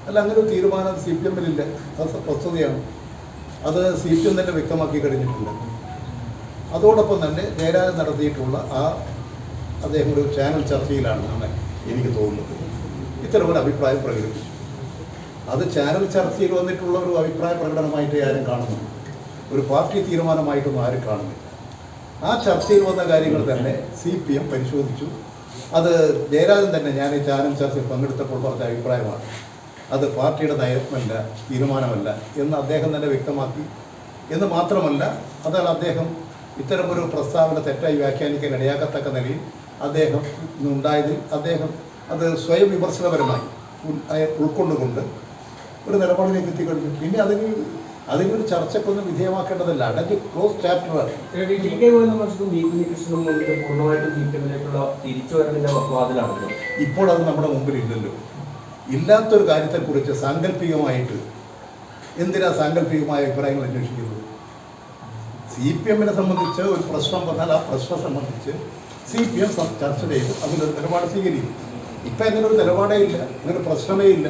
അല്ല, അങ്ങനെ ഒരു തീരുമാനം സി പി എമ്മിലില്ല. അത് വസ്തുതയാണ്. അത് സി പി എം തന്നെ വ്യക്തമാക്കി കഴിഞ്ഞിട്ടുണ്ട്. അതോടൊപ്പം തന്നെ ജയരാജൻ നടത്തിയിട്ടുള്ള അദ്ദേഹം ഒരു ചാനൽ ചർച്ചയിലാണെന്നാണ് എനിക്ക് തോന്നുന്നത് ഇത്തരമൊരു അഭിപ്രായം പ്രകടിപ്പിച്ചു. അത് ചാനൽ ചർച്ചയിൽ വന്നിട്ടുള്ള ഒരു അഭിപ്രായ പ്രകടനമായിട്ട് ആരും കാണുന്നു, ഒരു പാർട്ടി തീരുമാനമായിട്ടൊന്നും ആരും കാണുന്നില്ല. ആ ചർച്ചയിൽ വന്ന കാര്യങ്ങൾ തന്നെ സി പി എം പരിശോധിച്ചു. അത് ജയരാജൻ തന്നെ ഞാൻ ഈ ചാനൽ ചർച്ചയിൽ പങ്കെടുത്തപ്പോൾ പറഞ്ഞ അഭിപ്രായമാണ്. അത് പാർട്ടിയുടെ നയമല്ല, തീരുമാനമല്ല എന്ന് അദ്ദേഹം തന്നെ വ്യക്തമാക്കി. എന്ന് മാത്രമല്ല, അതാണ് അദ്ദേഹം ഇത്തരമൊരു പ്രസ്താവന തെറ്റായി വ്യാഖ്യാനിക്കാൻ ഇടയാക്കത്തക്ക നിലയിൽ അദ്ദേഹം ഉണ്ടായതിൽ അദ്ദേഹം അത് സ്വയം വിമർശനപരമായി ഉൾക്കൊണ്ടുകൊണ്ട് ഒരു നിലപാടിലേക്ക് എത്തിക്കഴിഞ്ഞു. പിന്നെ അതിനൊരു ചർച്ചക്കൊന്നും വിധേയമാക്കേണ്ടതല്ല. അടഞ്ഞ് ക്ലോസ് ചാപ്റ്ററാണ്. ഇപ്പോൾ അത് നമ്മുടെ മുമ്പിലില്ലല്ലോ. ഇല്ലാത്തൊരു കാര്യത്തെക്കുറിച്ച് സാങ്കല്പികമായിട്ട് എന്തിനാ സാങ്കല്പികമായ അഭിപ്രായങ്ങൾ അന്വേഷിക്കുന്നത്? സി പി എമ്മിനെ സംബന്ധിച്ച് ഒരു പ്രശ്നം വന്നാൽ ആ പ്രശ്നം സംബന്ധിച്ച് സി പി എം ചർച്ച ചെയ്ത് അതിലൊരു നിലപാട് സ്വീകരിക്കും. ഇപ്പം അങ്ങനെ ഒരു നിലപാടേ ഇല്ല, അങ്ങനെ പ്രശ്നമേ ഇല്ല.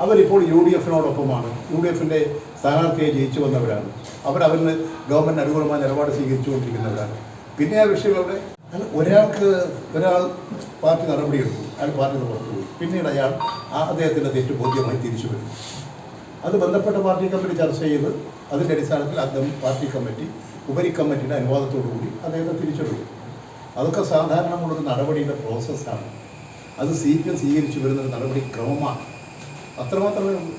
അവരിപ്പോൾ യു ഡി എഫിനോടൊപ്പമാണ്. യു ഡി എഫിൻ്റെ സ്ഥാനാർത്ഥിയെ ജയിച്ചു വന്നവരാണ്. അവരവരിന് ഗവൺമെൻറ് അനുകൂലമായ നിലപാട് സ്വീകരിച്ചുകൊണ്ടിരിക്കുന്നവരാണ്. പിന്നെ ആ വിഷയം അവിടെ ഒരാൾ പാർട്ടി നടപടിയെടുക്കും, അയാൾ പാർട്ടിയിൽ പുറത്തു പോയി, പിന്നീട് അദ്ദേഹത്തിൻ്റെ തെറ്റ് ബോധ്യമായി തിരിച്ചു വരും. അത് ബന്ധപ്പെട്ട പാർട്ടി കമ്മിറ്റി ചർച്ച ചെയ്ത് അതിൻ്റെ അടിസ്ഥാനത്തിൽ അദ്ദേഹം പാർട്ടി കമ്മിറ്റി ഉപരി കമ്മിറ്റിയുടെ അനുവാദത്തോടു കൂടി അദ്ദേഹത്തെ തിരിച്ചെടുക്കും. അതൊക്കെ സാധാരണമുള്ളൊരു നടപടിയുടെ പ്രോസസ്സാണ്. അത് സി പി എം സ്വീകരിച്ചു വരുന്നൊരു നടപടി ക്രമമാണ്. അത്രമാത്രമേ ഉള്ളൂ.